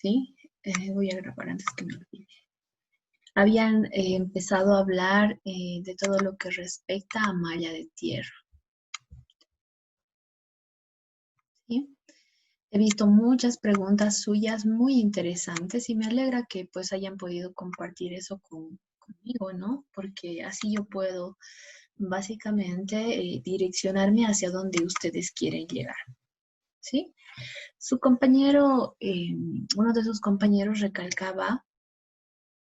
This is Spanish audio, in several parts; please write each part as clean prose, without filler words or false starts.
¿sí? Voy a grabar antes que me olvide. Habían empezado a hablar de todo lo que respecta a malla de tierra, ¿sí? He visto muchas preguntas suyas muy interesantes y me alegra que pues hayan podido compartir eso conmigo, ¿no? Porque así yo puedo básicamente direccionarme hacia donde ustedes quieren llegar, ¿sí? Su compañero, uno de sus compañeros recalcaba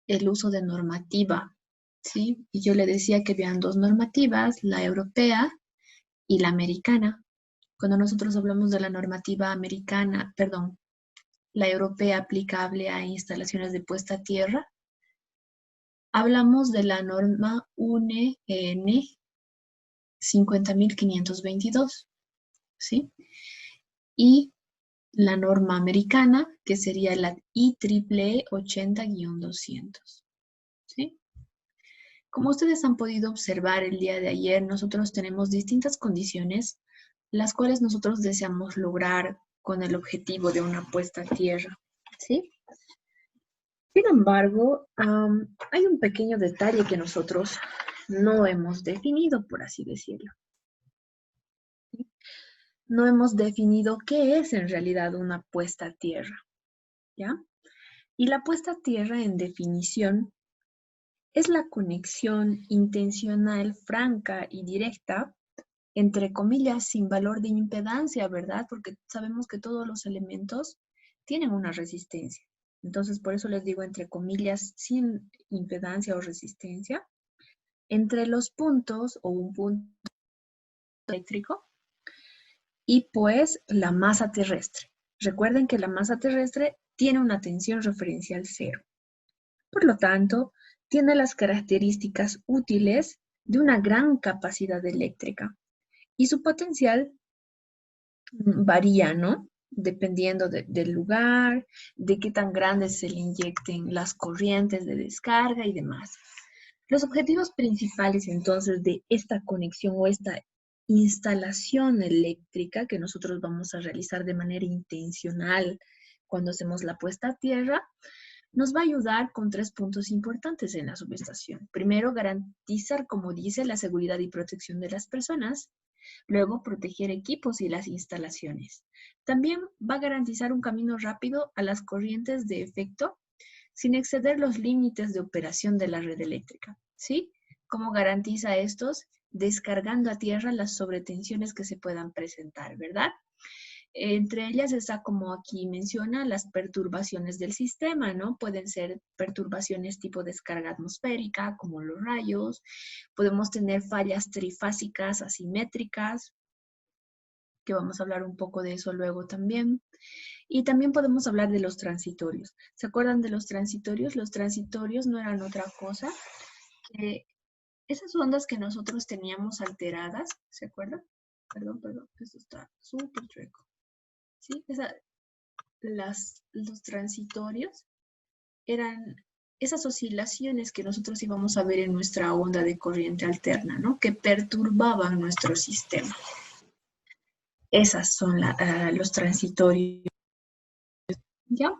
el uso de normativa, ¿sí? Y yo le decía que habían dos normativas, la europea y la americana. Cuando nosotros hablamos de la normativa americana, perdón, la europea aplicable a instalaciones de puesta a tierra, hablamos de la norma UNE EN 50522, ¿sí? Y la norma americana, que sería la IEEE 80-200, ¿sí? Como ustedes han podido observar el día de ayer, nosotros tenemos distintas condiciones, las cuales nosotros deseamos lograr con el objetivo de una puesta a tierra, ¿sí? Sin embargo, hay un pequeño detalle que nosotros no hemos definido, por así decirlo. ¿Sí? No hemos definido qué es en realidad una puesta a tierra, ¿ya? Y la puesta a tierra, en definición, es la conexión intencional, franca y directa, entre comillas, sin valor de impedancia, ¿verdad? Porque sabemos que todos los elementos tienen una resistencia. Entonces, por eso les digo entre comillas, sin impedancia o resistencia, entre los puntos o un punto eléctrico y pues la masa terrestre. Recuerden que la masa terrestre tiene una tensión referencial cero. Por lo tanto, tiene las características útiles de una gran capacidad eléctrica y su potencial varía, ¿no? Dependiendo del lugar, de qué tan grandes se le inyecten las corrientes de descarga y demás. Los objetivos principales entonces de esta conexión o esta instalación eléctrica que nosotros vamos a realizar de manera intencional cuando hacemos la puesta a tierra, nos va a ayudar con 3 puntos importantes en la subestación. Primero, garantizar, como dice, la seguridad y protección de las personas. Luego, proteger equipos y las instalaciones. También va a garantizar un camino rápido a las corrientes de efecto sin exceder los límites de operación de la red eléctrica. ¿Sí? ¿Cómo garantiza estos? Descargando a tierra las sobretensiones que se puedan presentar, ¿verdad? Entre ellas está, como aquí menciona, las perturbaciones del sistema, ¿no? Pueden ser perturbaciones tipo descarga atmosférica, como los rayos. Podemos tener fallas trifásicas asimétricas, que vamos a hablar un poco de eso luego también. Y también podemos hablar de los transitorios. ¿Se acuerdan de los transitorios? Los transitorios no eran otra cosa que esas ondas que nosotros teníamos alteradas, ¿se acuerdan? Perdón, esto está súper chueco. ¿Sí? Los transitorios eran esas oscilaciones que nosotros íbamos a ver en nuestra onda de corriente alterna, ¿no? Que perturbaban nuestro sistema. Esas son los transitorios, ¿ya?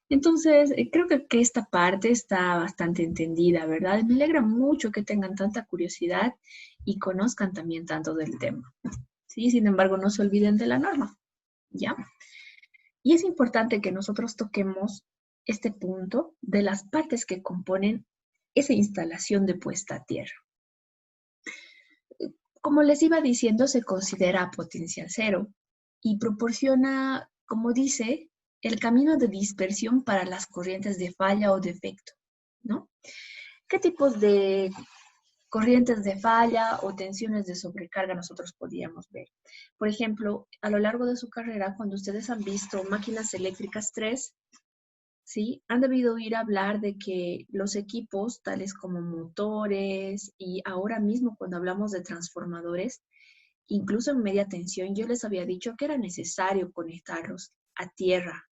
Entonces, creo que esta parte está bastante entendida, ¿verdad? Me alegra mucho que tengan tanta curiosidad y conozcan también tanto del tema, ¿sí? Sin embargo, no se olviden de la norma, ¿ya? Y es importante que nosotros toquemos este punto de las partes que componen esa instalación de puesta a tierra. Como les iba diciendo, se considera potencial cero y proporciona, como dice, el camino de dispersión para las corrientes de falla o defecto, ¿no? ¿Qué tipos de corrientes de falla o tensiones de sobrecarga nosotros podríamos ver? Por ejemplo, a lo largo de su carrera, cuando ustedes han visto máquinas eléctricas 3, ¿sí? Han debido oír hablar de que los equipos, tales como motores y ahora mismo cuando hablamos de transformadores, incluso en media tensión, yo les había dicho que era necesario conectarlos a tierra,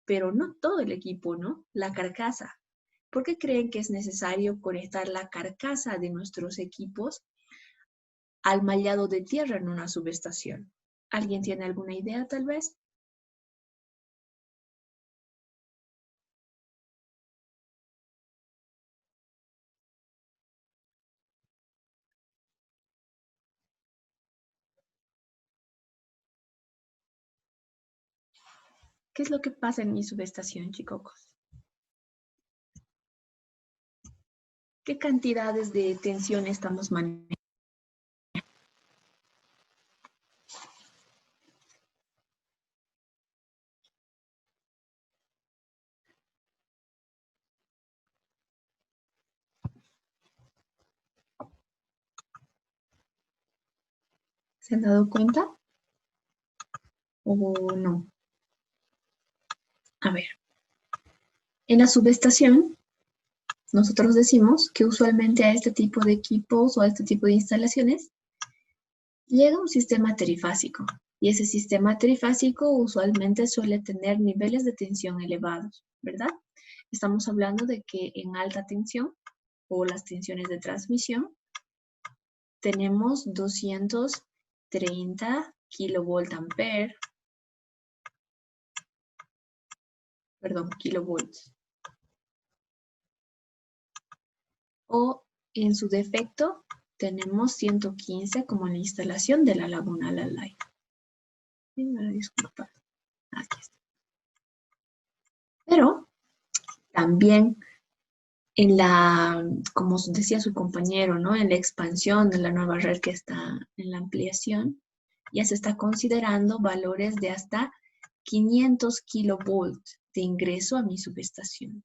pero no todo el equipo, ¿no? La carcasa. ¿Por qué creen que es necesario conectar la carcasa de nuestros equipos al mallado de tierra en una subestación? ¿Alguien tiene alguna idea tal vez? ¿Qué es lo que pasa en mi subestación, chicos? ¿Qué cantidades de tensión estamos manejando? ¿Se han dado cuenta o no? A ver, en la subestación nosotros decimos que usualmente a este tipo de equipos o a este tipo de instalaciones llega un sistema trifásico y ese sistema trifásico usualmente suele tener niveles de tensión elevados, ¿verdad? Estamos hablando de que en alta tensión o las tensiones de transmisión tenemos 230 kilovoltampere, perdón, kilovolts. O en su defecto tenemos 115 como en la instalación de la Laguna Lalay. Disculpa, aquí está. Pero también en la, como decía su compañero, ¿no? En la expansión de la nueva red que está en la ampliación, ya se está considerando valores de hasta 500 kilovolts de ingreso a mi subestación.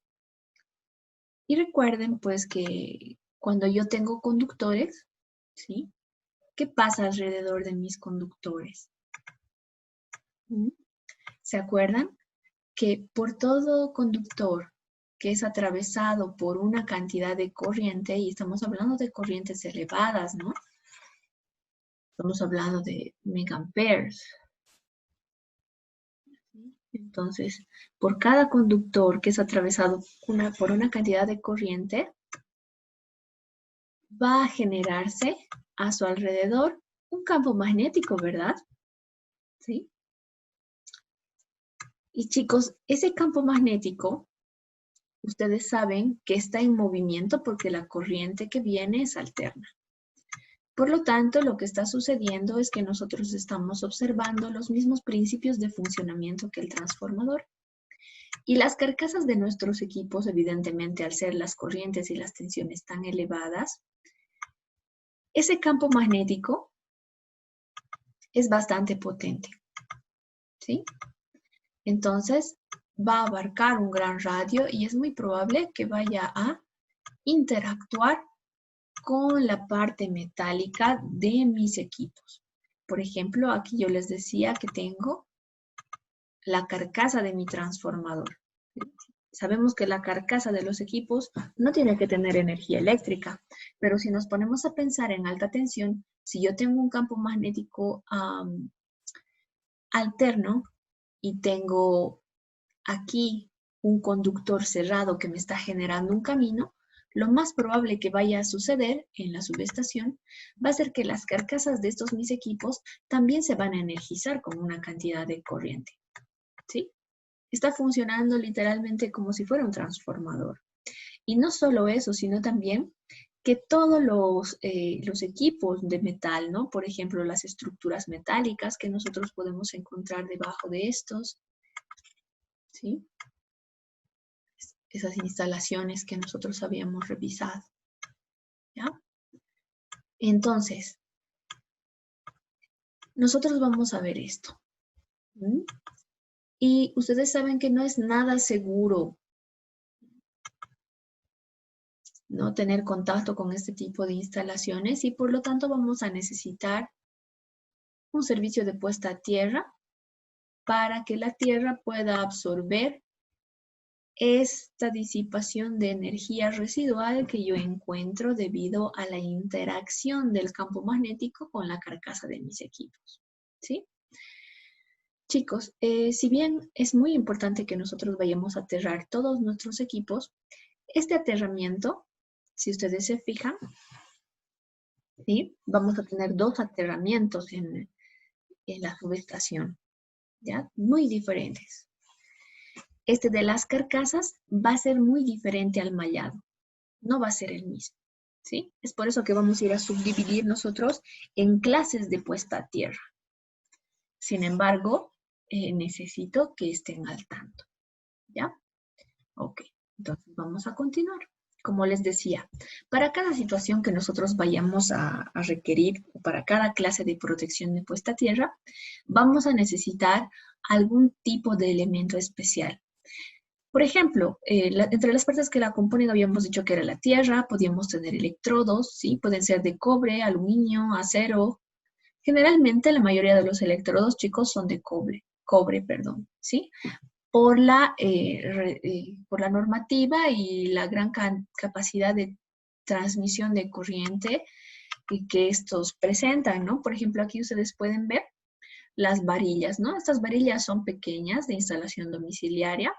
Y recuerden, pues, que cuando yo tengo conductores, ¿sí? ¿Qué pasa alrededor de mis conductores? ¿Se acuerdan? Que por todo conductor que es atravesado por una cantidad de corriente, y estamos hablando de corrientes elevadas, ¿no? Estamos hablando de megaamperes. Entonces, por cada conductor que es atravesado por una cantidad de corriente, va a generarse a su alrededor un campo magnético, ¿verdad? ¿Sí? Y chicos, ese campo magnético, ustedes saben que está en movimiento porque la corriente que viene es alterna. Por lo tanto, lo que está sucediendo es que nosotros estamos observando los mismos principios de funcionamiento que el transformador. Y las carcasas de nuestros equipos, evidentemente, al ser las corrientes y las tensiones tan elevadas, ese campo magnético es bastante potente, ¿sí? Entonces, va a abarcar un gran radio y es muy probable que vaya a interactuar con la parte metálica de mis equipos. Por ejemplo, aquí yo les decía que tengo la carcasa de mi transformador. Sabemos que la carcasa de los equipos no tiene que tener energía eléctrica, pero si nos ponemos a pensar en alta tensión, si yo tengo un campo magnético alterno y tengo aquí un conductor cerrado que me está generando un camino, lo más probable que vaya a suceder en la subestación va a ser que las carcasas de estos mis equipos también se van a energizar con una cantidad de corriente, ¿sí? Está funcionando literalmente como si fuera un transformador. Y no solo eso, sino también que todos los equipos de metal, ¿no? Por ejemplo, las estructuras metálicas que nosotros podemos encontrar debajo de estos, ¿sí? Esas instalaciones que nosotros habíamos revisado, ¿ya? Entonces, nosotros vamos a ver esto. ¿Mm? Y ustedes saben que no es nada seguro, ¿no? Tener contacto con este tipo de instalaciones y por lo tanto vamos a necesitar un servicio de puesta a tierra para que la tierra pueda absorber esta disipación de energía residual que yo encuentro debido a la interacción del campo magnético con la carcasa de mis equipos, ¿sí? Chicos, si bien es muy importante que nosotros vayamos a aterrar todos nuestros equipos, este aterramiento, si ustedes se fijan, ¿sí? Vamos a tener dos aterramientos en la subestación, ¿ya? Muy diferentes. Este de las carcasas va a ser muy diferente al mallado, no va a ser el mismo, ¿sí? Es por eso que vamos a ir a subdividir nosotros en clases de puesta a tierra. Sin embargo, necesito que estén al tanto. ¿Ya? Ok, entonces vamos a continuar. Como les decía, para cada situación que nosotros vayamos a requerir, o para cada clase de protección de puesta a tierra, vamos a necesitar algún tipo de elemento especial. Por ejemplo, entre las partes que la componen habíamos dicho que era la tierra, podíamos tener electrodos, ¿sí? Pueden ser de cobre, aluminio, acero. Generalmente la mayoría de los electrodos, chicos, son de cobre, perdón, ¿sí? Por la normativa y la gran capacidad de transmisión de corriente que estos presentan, ¿no? Por ejemplo, aquí ustedes pueden ver las varillas, ¿no? Estas varillas son pequeñas de instalación domiciliaria.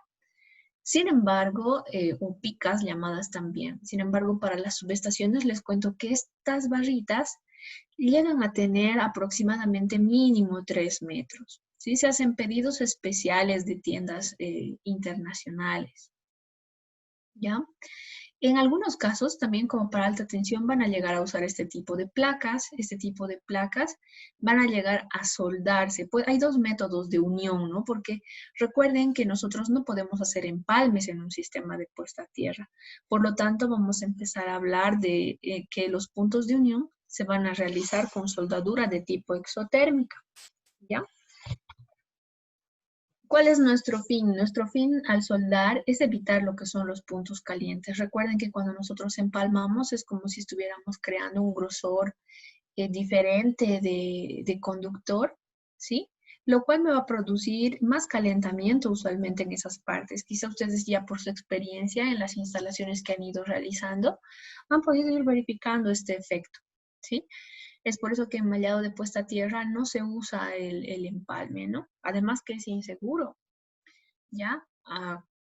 Sin embargo, o picas llamadas también. Sin embargo, para las subestaciones les cuento que estas barritas llegan a tener aproximadamente mínimo 3 metros. ¿Sí? Se hacen pedidos especiales de tiendas internacionales. ¿Ya? En algunos casos, también como para alta tensión, van a llegar a usar este tipo de placas. Este tipo de placas van a llegar a soldarse. Pues hay dos métodos de unión, ¿no? Porque recuerden que nosotros no podemos hacer empalmes en un sistema de puesta a tierra. Por lo tanto, vamos a empezar a hablar de que los puntos de unión se van a realizar con soldadura de tipo exotérmica, ¿ya? ¿Cuál es nuestro fin? Nuestro fin al soldar es evitar lo que son los puntos calientes. Recuerden que cuando nosotros empalmamos es como si estuviéramos creando un grosor diferente de conductor, ¿sí? Lo cual me va a producir más calentamiento usualmente en esas partes. Quizá ustedes ya por su experiencia en las instalaciones que han ido realizando han podido ir verificando este efecto, ¿sí? Es por eso que en mallado de puesta a tierra no se usa el empalme, ¿no? Además que es inseguro, ¿ya?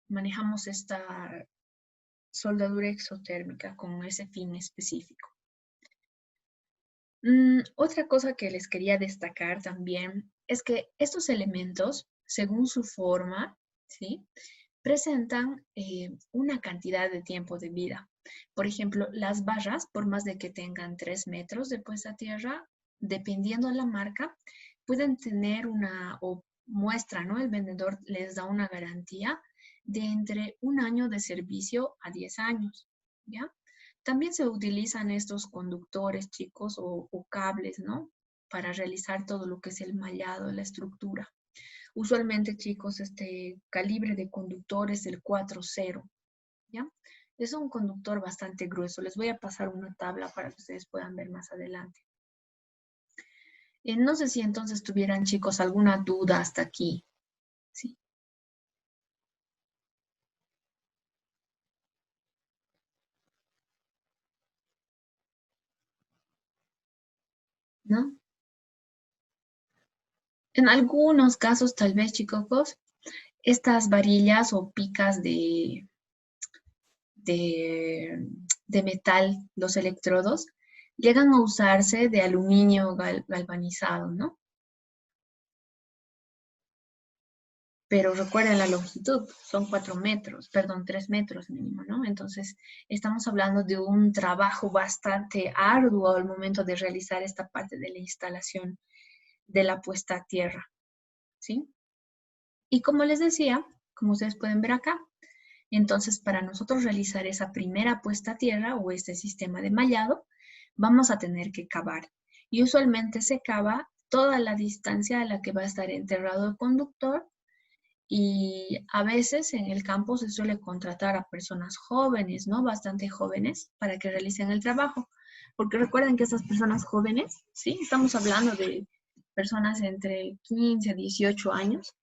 Manejamos esta soldadura exotérmica con ese fin específico. Otra cosa que les quería destacar también es que estos elementos, según su forma, ¿sí? Presentan una cantidad de tiempo de vida. Por ejemplo, las barras, por más de que tengan 3 metros de puesta a tierra, dependiendo de la marca, pueden tener o muestra, ¿no? El vendedor les da una garantía de entre 1 año de servicio a 10 años, ¿ya? También se utilizan estos conductores, chicos, o cables, ¿no? Para realizar todo lo que es el mallado, la estructura. Usualmente, chicos, este calibre de conductor es el 4.0, ¿ya? Es un conductor bastante grueso. Les voy a pasar una tabla para que ustedes puedan ver más adelante. No sé si entonces tuvieran, chicos, alguna duda hasta aquí. ¿Sí? ¿No? En algunos casos, tal vez, chicos, estas varillas o picas de, de metal, los electrodos, llegan a usarse de aluminio galvanizado, ¿no? Pero recuerden la longitud, son 4 metros, perdón, 3 metros mínimo, ¿no? Entonces, estamos hablando de un trabajo bastante arduo al momento de realizar esta parte de la instalación de la puesta a tierra, ¿sí? Y como les decía, como ustedes pueden ver acá, entonces para nosotros realizar esa primera puesta a tierra o este sistema de mallado, vamos a tener que cavar. Y usualmente se cava toda la distancia a la que va a estar enterrado el conductor y a veces en el campo se suele contratar a personas jóvenes, ¿no? Bastante jóvenes para que realicen el trabajo. Porque recuerden que estas personas jóvenes, ¿sí? Estamos hablando de personas entre 15 a 18 años,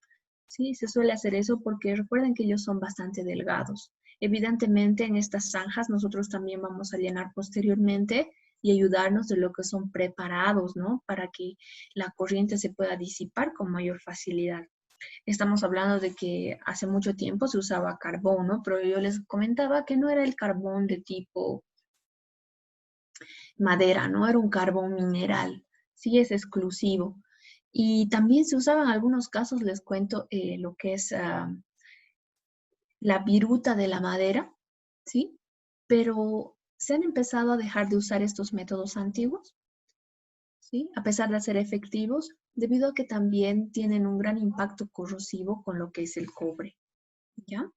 ¿sí? Se suele hacer eso porque recuerden que ellos son bastante delgados. Evidentemente en estas zanjas nosotros también vamos a llenar posteriormente y ayudarnos de lo que son preparados, ¿no? Para que la corriente se pueda disipar con mayor facilidad. Estamos hablando de que hace mucho tiempo se usaba carbón, ¿no? Pero yo les comentaba que no era el carbón de tipo madera, ¿no? Era un carbón mineral. Sí, es exclusivo. Y también se usaba en algunos casos, les cuento, lo que es la viruta de la madera, ¿sí? Pero se han empezado a dejar de usar estos métodos antiguos, ¿sí? A pesar de ser efectivos, debido a que también tienen un gran impacto corrosivo con lo que es el cobre, ¿ya?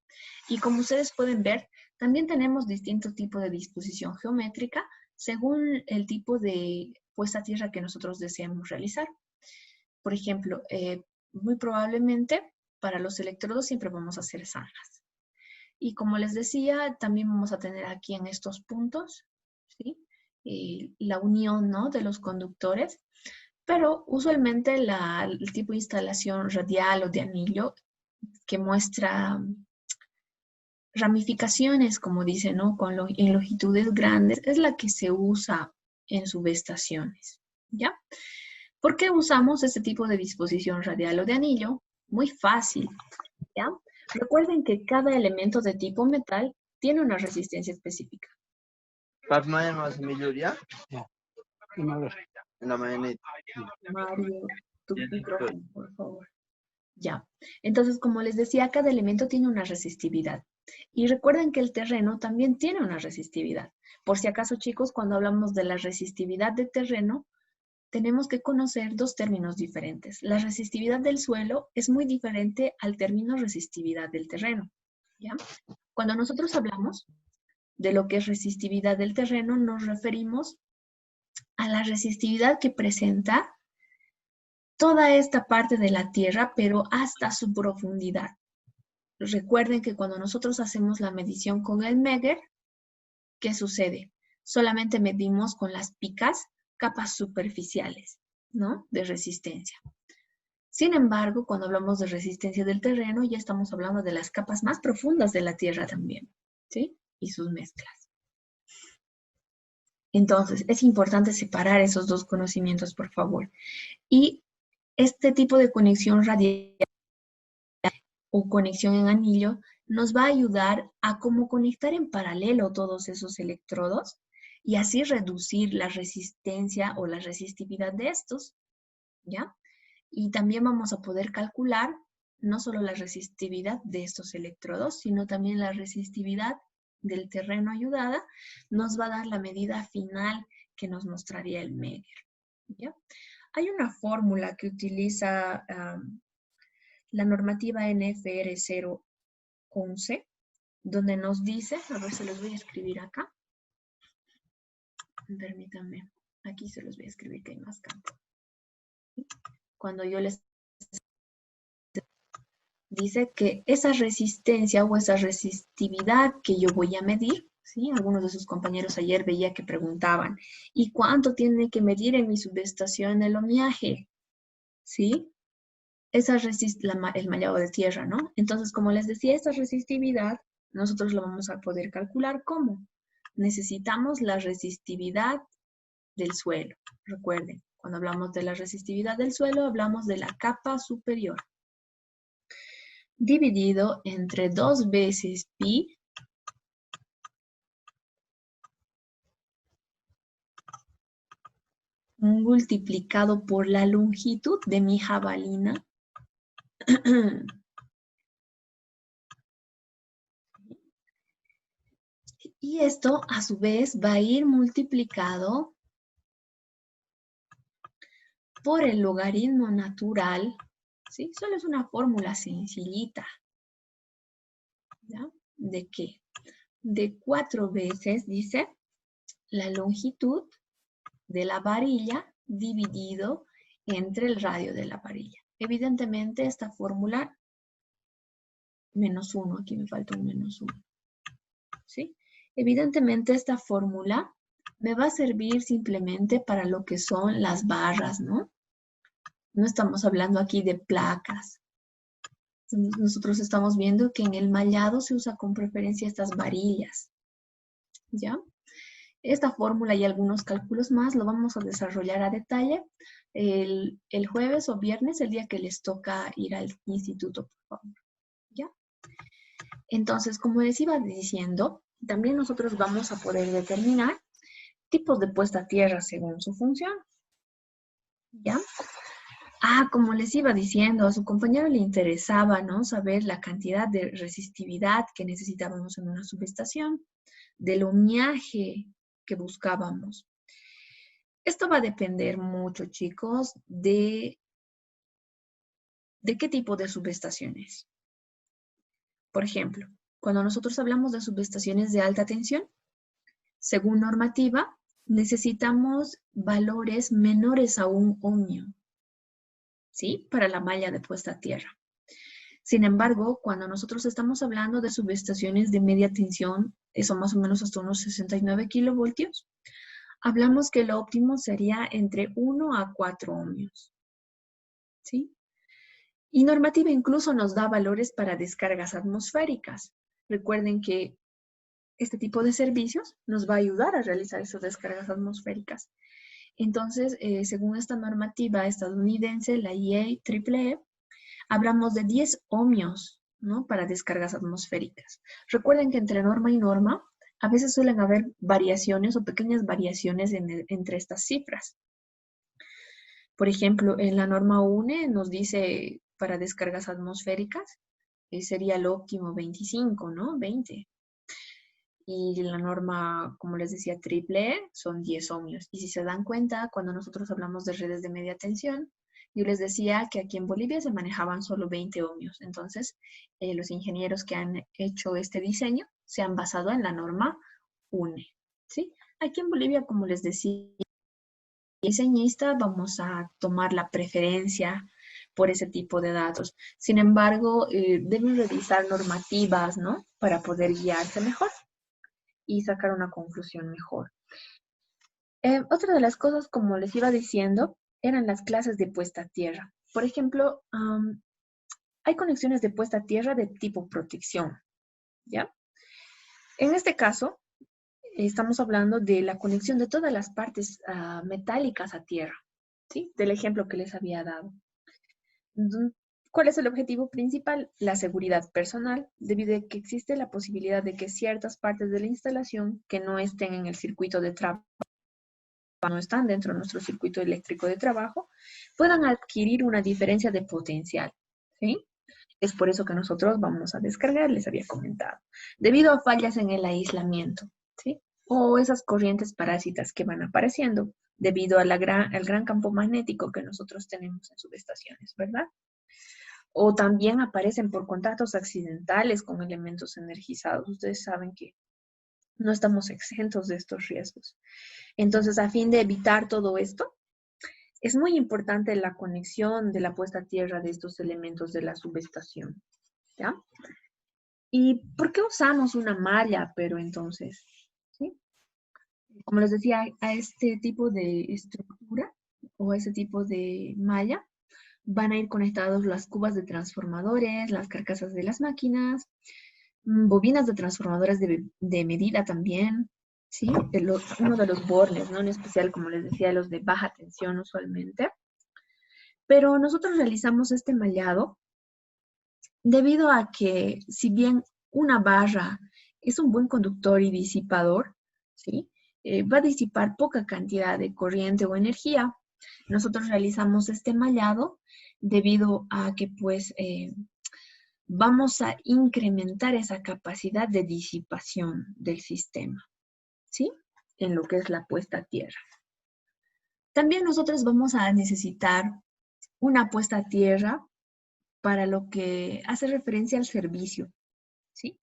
Y como ustedes pueden ver, también tenemos distintos tipos de disposición geométrica según el tipo de puesta a tierra que nosotros deseamos realizar. Por ejemplo, muy probablemente para los electrodos siempre vamos a hacer zanjas. Y como les decía, también vamos a tener aquí en estos puntos, ¿sí? La unión, ¿no?, de los conductores, pero usualmente el tipo de instalación radial o de anillo que muestra ramificaciones, como dice, ¿no?, en longitudes grandes, es la que se usa en subestaciones, ¿ya? ¿Por qué usamos este tipo de disposición radial o de anillo? Muy fácil, ¿ya? Recuerden que cada elemento de tipo metal tiene una resistencia específica. más mayoría? En la mañanita. Mario, tu micrófono, por favor. Ya. Entonces, como les decía, cada elemento tiene una resistividad. Y recuerden que el terreno también tiene una resistividad. Por si acaso, chicos, cuando hablamos de la resistividad de terreno, tenemos que conocer dos términos diferentes. La resistividad del suelo es muy diferente al término resistividad del terreno, ¿ya? Cuando nosotros hablamos de lo que es resistividad del terreno, nos referimos a la resistividad que presenta toda esta parte de la Tierra, pero hasta su profundidad. Recuerden que cuando nosotros hacemos la medición con el Megger, ¿qué sucede? Solamente medimos con las picas capas superficiales, ¿no?, de resistencia. Sin embargo, cuando hablamos de resistencia del terreno, ya estamos hablando de las capas más profundas de la Tierra también, ¿sí? Y sus mezclas. Entonces, es importante separar esos dos conocimientos, por favor. Y este tipo de conexión radial o conexión en anillo nos va a ayudar a cómo conectar en paralelo todos esos electrodos y así reducir la resistencia o la resistividad de estos, ¿ya? Y también vamos a poder calcular no solo la resistividad de estos electrodos, sino también la resistividad del terreno ayudada, nos va a dar la medida final que nos mostraría el Megger, ¿ya? Hay una fórmula que utiliza la normativa NFR 011, donde nos dice, a ver, se los voy a escribir acá. Permítanme, aquí se los voy a escribir que hay más campo. Cuando yo les dice que esa resistencia o esa resistividad que yo voy a medir, ¿sí? Algunos de sus compañeros ayer veía que preguntaban, ¿y cuánto tiene que medir en mi subestación el homenaje? ¿Sí? Esa el mallado de tierra, ¿no? Entonces, como les decía, esa resistividad nosotros lo vamos a poder calcular. ¿Cómo? Necesitamos la resistividad del suelo. Recuerden, cuando hablamos de la resistividad del suelo, hablamos de la capa superior, dividido entre 2 veces pi multiplicado por la longitud de mi jabalina y esto a su vez va a ir multiplicado por el logaritmo natural, ¿sí? Solo es una fórmula sencillita, ¿ya? ¿De qué? De 4 veces, dice, la longitud de la varilla dividido entre el radio de la varilla. Evidentemente esta fórmula, menos 1, aquí me falta un menos 1, ¿sí? Evidentemente esta fórmula me va a servir simplemente para lo que son las barras, ¿no? No estamos hablando aquí de placas. Nosotros estamos viendo que en el mallado se usa con preferencia estas varillas, ¿ya? Esta fórmula y algunos cálculos más lo vamos a desarrollar a detalle el jueves o viernes, el día que les toca ir al instituto, por favor, ¿ya? Entonces, como les iba diciendo, también nosotros vamos a poder determinar tipos de puesta a tierra según su función, ¿ya? Como les iba diciendo, a su compañero le interesaba, ¿no?, saber la cantidad de resistividad que necesitábamos en una subestación, del ohmiaje que buscábamos. Esto va a depender mucho, chicos, de ¿De qué tipo de subestaciones? Por ejemplo, cuando nosotros hablamos de subestaciones de alta tensión, según normativa, necesitamos valores menores a 1 ohmio, ¿sí? Para la malla de puesta a tierra. Sin embargo, cuando nosotros estamos hablando de subestaciones de media tensión, eso más o menos hasta unos 69 kilovoltios, hablamos que lo óptimo sería entre 1 a 4 ohmios, ¿sí? Y normativa incluso nos da valores para descargas atmosféricas. Recuerden que este tipo de servicios nos va a ayudar a realizar esas descargas atmosféricas. Entonces, según esta normativa estadounidense, la IEEE, hablamos de 10 ohmios, ¿no? Para descargas atmosféricas. Recuerden que entre norma y norma, a veces suelen haber variaciones o pequeñas variaciones entre estas cifras. Por ejemplo, en la norma UNE nos dice para descargas atmosféricas, sería lo óptimo 25, ¿no? 20. Y la norma, como les decía, triple son 10 ohmios. Y si se dan cuenta, cuando nosotros hablamos de redes de media tensión, yo les decía que aquí en Bolivia se manejaban solo 20 ohmios. Entonces, los ingenieros que han hecho este diseño se han basado en la norma UNE, ¿sí? Aquí en Bolivia, como les decía, diseñista, vamos a tomar la preferencia por ese tipo de datos. Sin embargo, deben revisar normativas, ¿no? Para poder guiarse mejor y sacar una conclusión mejor. Otra de las cosas, como les iba diciendo, eran las clases de puesta a tierra. Por ejemplo, hay conexiones de puesta a tierra de tipo protección, ¿ya? En este caso, estamos hablando de la conexión de todas las partes metálicas a tierra, ¿sí? Del ejemplo que les había dado. ¿Cuál es el objetivo principal? La seguridad personal, debido a que existe la posibilidad de que ciertas partes de la instalación que no estén en el circuito de trabajo, no están dentro de nuestro circuito eléctrico de trabajo, puedan adquirir una diferencia de potencial, ¿sí? Es por eso que nosotros vamos a descargar, les había comentado, debido a fallas en el aislamiento, ¿sí? O esas corrientes parásitas que van apareciendo debido a al gran campo magnético que nosotros tenemos en subestaciones, ¿verdad? O también aparecen por contactos accidentales con elementos energizados. Ustedes saben que no estamos exentos de estos riesgos. Entonces, a fin de evitar todo esto, es muy importante la conexión de la puesta a tierra de estos elementos de la subestación, ¿ya? ¿Y por qué usamos una malla, pero entonces? ¿Sí? Como les decía, a este tipo de estructura o a ese tipo de malla van a ir conectados las cubas de transformadores, las carcasas de las máquinas, bobinas de transformadores de medida también, ¿sí? Uno de los bornes, ¿no? En especial, como les decía, los de baja tensión usualmente. Pero nosotros realizamos este mallado debido a que, si bien una barra es un buen conductor y disipador, ¿sí? Va a disipar poca cantidad de corriente o energía. Nosotros realizamos este mallado debido a que, pues, vamos a incrementar esa capacidad de disipación del sistema, ¿sí? En lo que es la puesta a tierra. También nosotros vamos a necesitar una puesta a tierra para lo que hace referencia al servicio, ¿sí?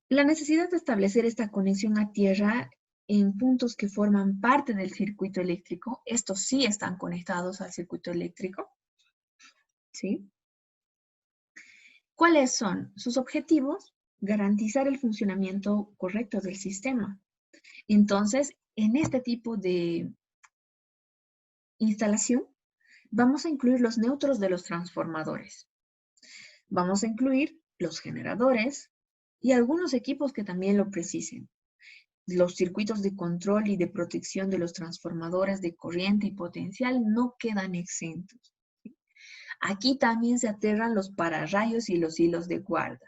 La necesidad de establecer esta conexión a tierra en puntos que forman parte del circuito eléctrico, estos sí están conectados al circuito eléctrico, ¿sí? ¿Cuáles son sus objetivos? Garantizar el funcionamiento correcto del sistema. Entonces, en este tipo de instalación, vamos a incluir los neutros de los transformadores. Vamos a incluir los generadores y algunos equipos que también lo precisen. Los circuitos de control y de protección de los transformadores de corriente y potencial no quedan exentos. Aquí también se aterran los pararrayos y los hilos de guarda.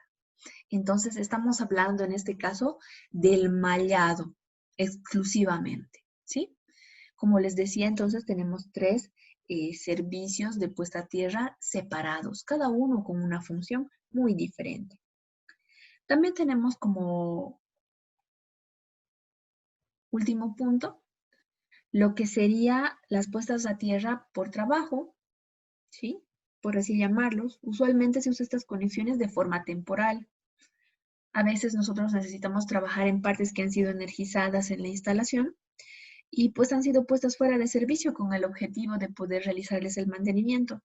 Entonces, estamos hablando en este caso del mallado exclusivamente, ¿sí? Como les decía, entonces tenemos tres servicios de puesta a tierra separados, cada uno con una función muy diferente. También tenemos como último punto lo que sería las puestas a tierra por trabajo, ¿sí? por así llamarlos, usualmente se usa estas conexiones de forma temporal. A veces nosotros necesitamos trabajar en partes que han sido energizadas en la instalación y pues han sido puestas fuera de servicio con el objetivo de poder realizarles el mantenimiento.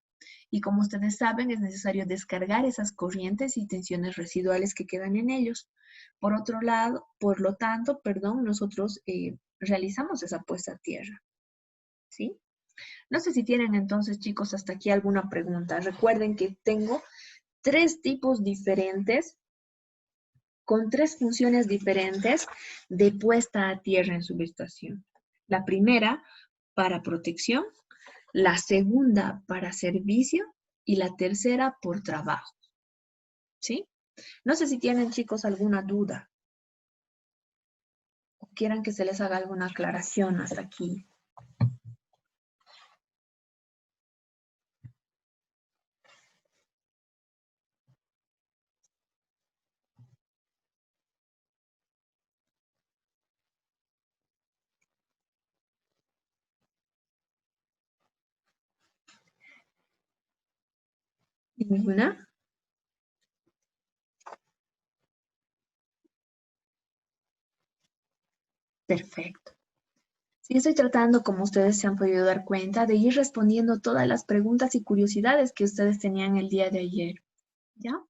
Y como ustedes saben, es necesario descargar esas corrientes y tensiones residuales que quedan en ellos. Por otro lado, por lo tanto, perdón, nosotros realizamos esa puesta a tierra. ¿Sí? No sé si tienen entonces, chicos, hasta aquí alguna pregunta. Recuerden que tengo 3 tipos diferentes, con 3 funciones diferentes de puesta a tierra en subestación. La primera, para protección, la segunda, para servicio, y la tercera, por trabajo. ¿Sí? No sé si tienen, chicos, alguna duda o quieran que se les haga alguna aclaración hasta aquí. ¿Ninguna? Perfecto. Sí, estoy tratando, como ustedes se han podido dar cuenta, de ir respondiendo todas las preguntas y curiosidades que ustedes tenían el día de ayer. ¿Ya?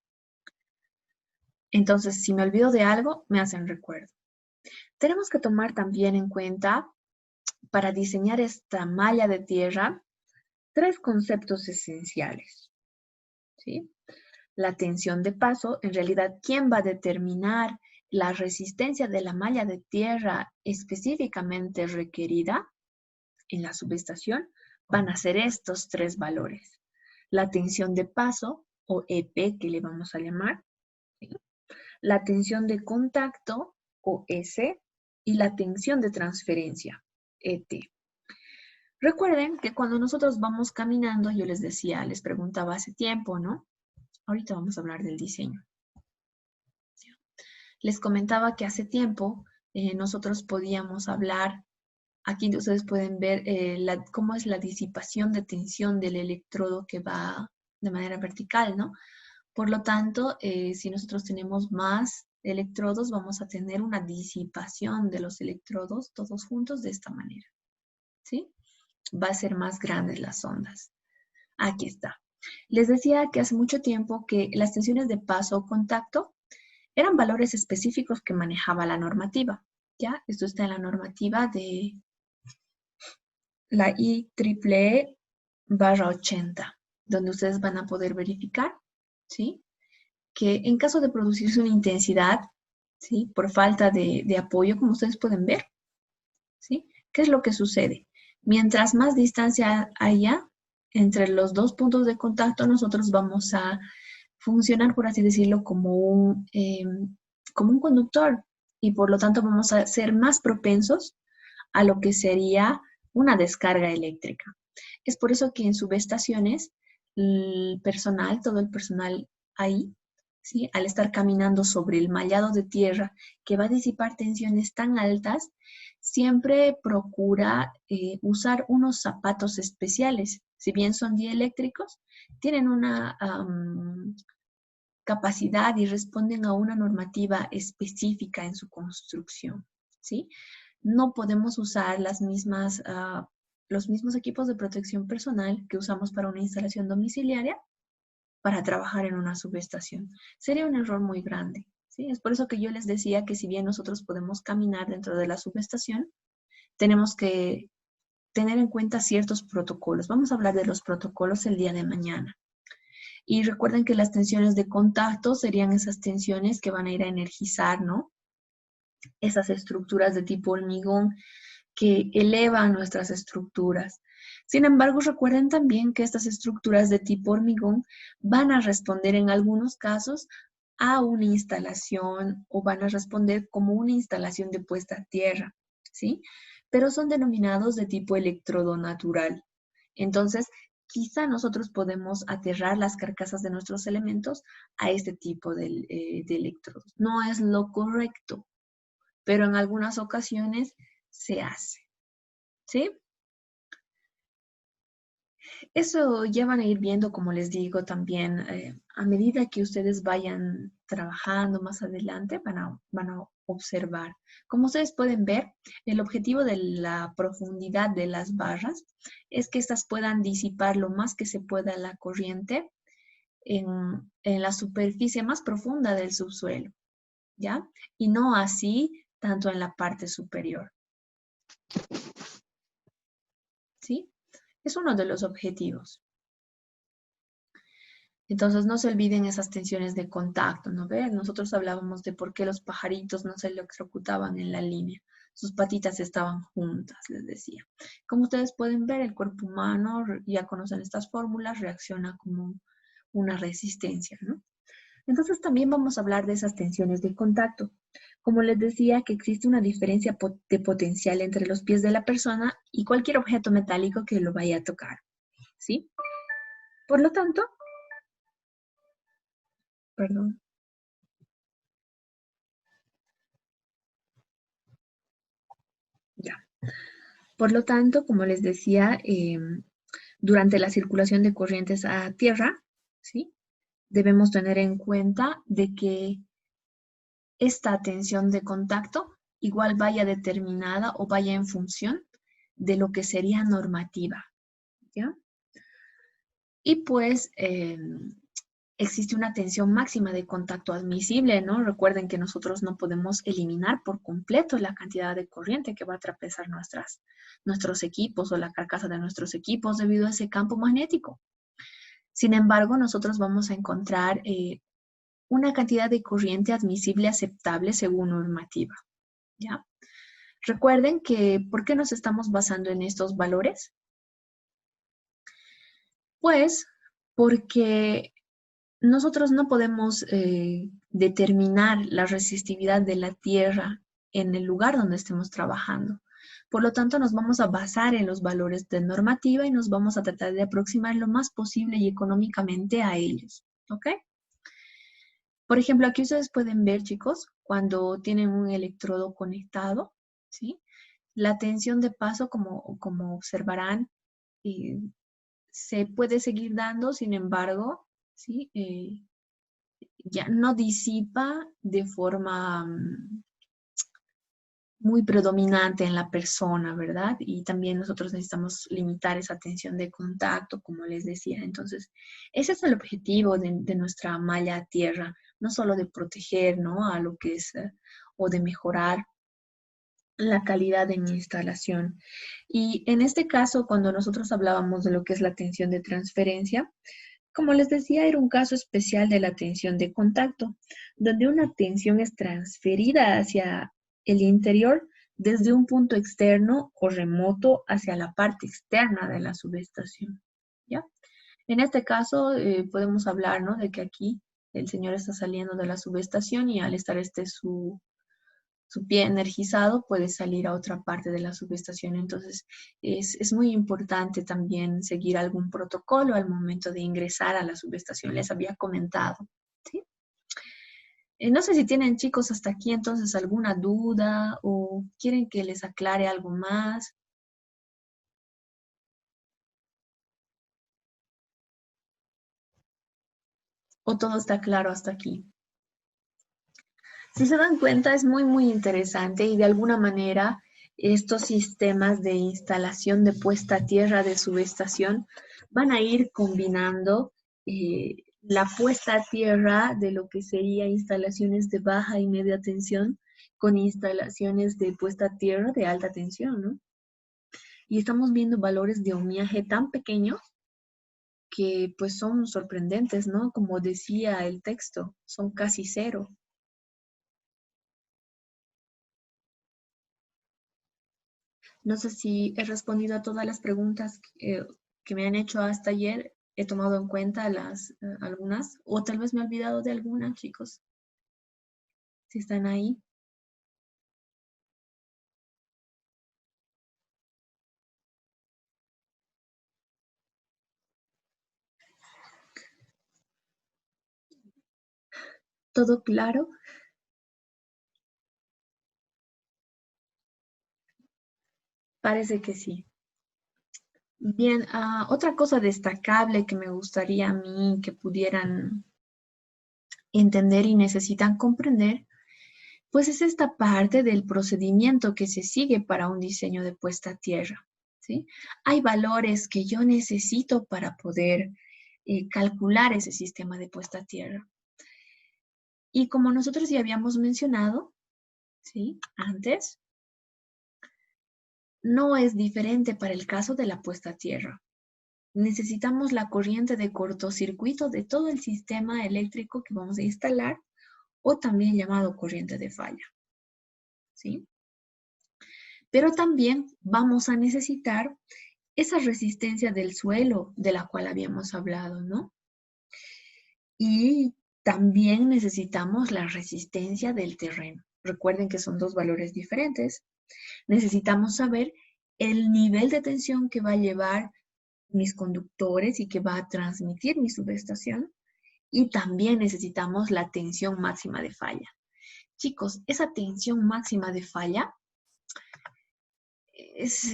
Entonces, si me olvido de algo, me hacen recuerdo. Tenemos que tomar también en cuenta, para diseñar esta malla de tierra, 3 conceptos esenciales. ¿Sí? La tensión de paso, en realidad, ¿quién va a determinar la resistencia de la malla de tierra específicamente requerida en la subestación? Van a ser estos 3 valores. La tensión de paso, o EP, que le vamos a llamar, ¿sí? La tensión de contacto, o S, y la tensión de transferencia, ET. Recuerden que cuando nosotros vamos caminando, yo les decía, les preguntaba hace tiempo, ¿no? Ahorita vamos a hablar del diseño. Les comentaba que hace tiempo nosotros podíamos hablar, aquí ustedes pueden ver cómo es la disipación de tensión del electrodo que va de manera vertical, ¿no? Por lo tanto, si nosotros tenemos más electrodos, vamos a tener una disipación de los electrodos todos juntos de esta manera, ¿sí? Va a ser más grandes las ondas. Aquí está. Les decía que hace mucho tiempo que las tensiones de paso o contacto eran valores específicos que manejaba la normativa. ¿Ya? Esto está en la normativa de la IEEE/80, donde ustedes van a poder verificar, ¿sí? Que en caso de producirse una intensidad, ¿sí? Por falta de apoyo, como ustedes pueden ver, ¿sí? ¿Qué es lo que sucede? Mientras más distancia haya entre los 2 puntos de contacto, nosotros vamos a funcionar, por así decirlo, como un conductor y por lo tanto vamos a ser más propensos a lo que sería una descarga eléctrica. Es por eso que en subestaciones, el personal, todo el personal ahí, ¿sí? Al estar caminando sobre el mallado de tierra que va a disipar tensiones tan altas, siempre procura usar unos zapatos especiales. Si bien son dieléctricos, tienen una capacidad y responden a una normativa específica en su construcción, ¿sí? No podemos usar los mismos equipos de protección personal que usamos para una instalación domiciliaria para trabajar en una subestación. Sería un error muy grande, ¿sí? Es por eso que yo les decía que si bien nosotros podemos caminar dentro de la subestación, tenemos que tener en cuenta ciertos protocolos. Vamos a hablar de los protocolos el día de mañana. Y recuerden que las tensiones de contacto serían esas tensiones que van a ir a energizar, ¿no? Esas estructuras de tipo hormigón que elevan nuestras estructuras. Sin embargo, recuerden también que estas estructuras de tipo hormigón van a responder en algunos casos a una instalación o van a responder como una instalación de puesta a tierra, ¿sí? Pero son denominados de tipo electrodo natural. Entonces, quizá nosotros podemos aterrar las carcasas de nuestros elementos a este tipo de electrodos. No es lo correcto, pero en algunas ocasiones se hace, ¿sí? eso ya van a ir viendo, como les digo, también a medida que ustedes vayan trabajando más adelante, van a observar. Como ustedes pueden ver, el objetivo de la profundidad de las barras es que éstas puedan disipar lo más que se pueda la corriente en la superficie más profunda del subsuelo, ¿ya? Y no así tanto en la parte superior, ¿sí? Es uno de los objetivos. Entonces no se olviden esas tensiones de contacto, ¿no ven? Nosotros hablábamos de por qué los pajaritos no se electrocutaban en la línea. Sus patitas estaban juntas, les decía. Como ustedes pueden ver, el cuerpo humano, ya conocen estas fórmulas, reacciona como una resistencia, ¿no? Entonces también vamos a hablar de esas tensiones de contacto. Como les decía, que existe una diferencia de potencial entre los pies de la persona y cualquier objeto metálico que lo vaya a tocar, ¿sí? Por lo tanto, perdón. Ya. Por lo tanto, como les decía, durante la circulación de corrientes a tierra, ¿sí? Debemos tener en cuenta de que esta tensión de contacto igual vaya determinada o vaya en función de lo que sería normativa, ¿ya? Y pues existe una tensión máxima de contacto admisible, ¿no? Recuerden que nosotros no podemos eliminar por completo la cantidad de corriente que va a atravesar nuestros equipos o la carcasa de nuestros equipos debido a ese campo magnético. Sin embargo, nosotros vamos a encontrar una cantidad de corriente admisible aceptable según normativa, ¿ya? Recuerden que, ¿por qué nos estamos basando en estos valores? Pues porque nosotros no podemos determinar la resistividad de la tierra en el lugar donde estemos trabajando. Por lo tanto, nos vamos a basar en los valores de normativa y nos vamos a tratar de aproximar lo más posible y económicamente a ellos. ¿Ok? Por ejemplo, aquí ustedes pueden ver, chicos, cuando tienen un electrodo conectado, ¿sí? La tensión de paso, como observarán, eh, se puede seguir dando, sin embargo, ¿sí? Ya no disipa de forma muy predominante en la persona, ¿verdad? Y también nosotros necesitamos limitar esa tensión de contacto, como les decía. Entonces, ese es el objetivo de nuestra malla tierra, no solo de proteger, ¿no? A lo que es, o de mejorar la calidad de mi instalación. Y en este caso, cuando nosotros hablábamos de lo que es la tensión de transferencia, como les decía, era un caso especial de la tensión de contacto, donde una tensión es transferida hacia el interior desde un punto externo o remoto hacia la parte externa de la subestación. ¿Ya? En este caso, podemos hablar, ¿no? De que aquí el señor está saliendo de la subestación y al estar su pie energizado puede salir a otra parte de la subestación. Entonces, es muy importante también seguir algún protocolo al momento de ingresar a la subestación. Les había comentado, ¿sí? No sé si tienen, chicos, hasta aquí entonces alguna duda o quieren que les aclare algo más o todo está claro hasta aquí. Si se dan cuenta, es muy, muy interesante y de alguna manera estos sistemas de instalación de puesta a tierra de subestación van a ir combinando la puesta a tierra de lo que sería instalaciones de baja y media tensión con instalaciones de puesta a tierra de alta tensión, ¿no? Y estamos viendo valores de ohmiaje tan pequeños que pues son sorprendentes, ¿no? Como decía el texto, son casi cero. No sé si he respondido a todas las preguntas que me han hecho hasta ayer. He tomado en cuenta algunas, o tal vez me he olvidado de alguna, chicos, si están ahí. ¿Todo claro? Parece que sí. Bien, otra cosa destacable que me gustaría a mí que pudieran entender y necesitan comprender, pues es esta parte del procedimiento que se sigue para un diseño de puesta a tierra, ¿sí? Hay valores que yo necesito para poder calcular ese sistema de puesta a tierra. Y como nosotros ya habíamos mencionado, ¿sí? Antes, no es diferente para el caso de la puesta a tierra. Necesitamos la corriente de cortocircuito de todo el sistema eléctrico que vamos a instalar o también llamado corriente de falla, ¿sí? Pero también vamos a necesitar esa resistencia del suelo de la cual habíamos hablado, ¿no? Y también necesitamos la resistencia del terreno. Recuerden que son dos valores diferentes. Necesitamos saber el nivel de tensión que va a llevar mis conductores y que va a transmitir mi subestación. Y también necesitamos la tensión máxima de falla. Chicos, esa tensión máxima de falla es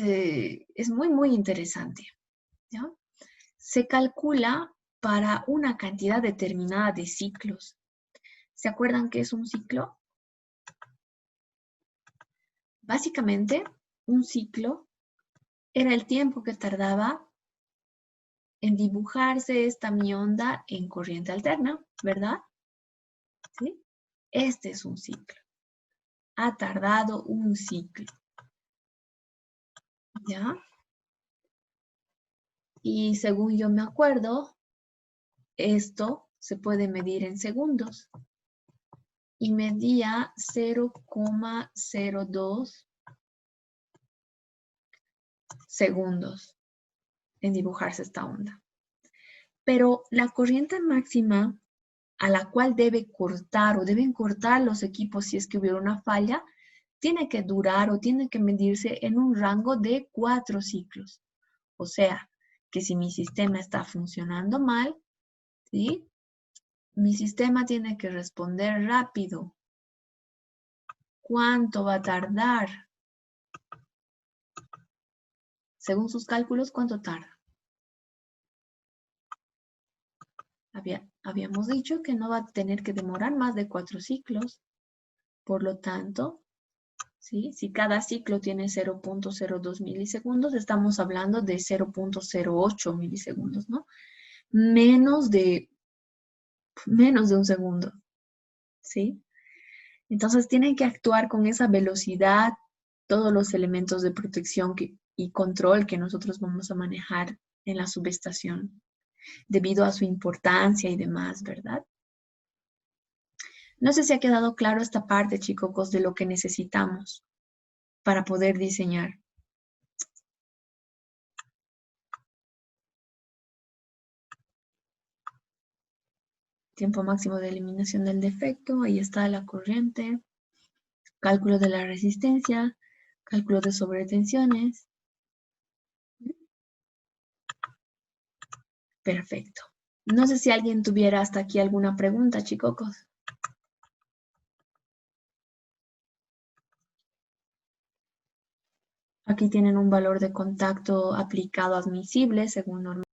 muy, muy interesante, ¿ya? Se calcula para una cantidad determinada de ciclos. ¿Se acuerdan qué es un ciclo? Básicamente, un ciclo era el tiempo que tardaba en dibujarse esta mi onda en corriente alterna, ¿verdad? ¿Sí? Este es un ciclo. Ha tardado un ciclo, ¿ya? Y según yo me acuerdo, esto se puede medir en segundos. Y medía 0,02 segundos en dibujarse esta onda. Pero la corriente máxima a la cual debe cortar o deben cortar los equipos si es que hubiera una falla, tiene que durar o tiene que medirse en un rango de 4 ciclos. O sea, que si mi sistema está funcionando mal, ¿sí? Mi sistema tiene que responder rápido. ¿Cuánto va a tardar? Según sus cálculos, ¿cuánto tarda? Habíamos dicho que no va a tener que demorar más de 4 ciclos. Por lo tanto, ¿sí? Si cada ciclo tiene 0,02 milisegundos, estamos hablando de 0,08 milisegundos, ¿no? Menos de un segundo, ¿sí? Entonces tienen que actuar con esa velocidad todos los elementos de protección y control que nosotros vamos a manejar en la subestación, debido a su importancia y demás, ¿verdad? No sé si ha quedado claro esta parte, chicos, de lo que necesitamos para poder diseñar. Tiempo máximo de eliminación del defecto, ahí está la corriente, cálculo de la resistencia, cálculo de sobretensiones. Perfecto. No sé si alguien tuviera hasta aquí alguna pregunta, chicos. Aquí tienen un valor de contacto aplicado admisible según norma.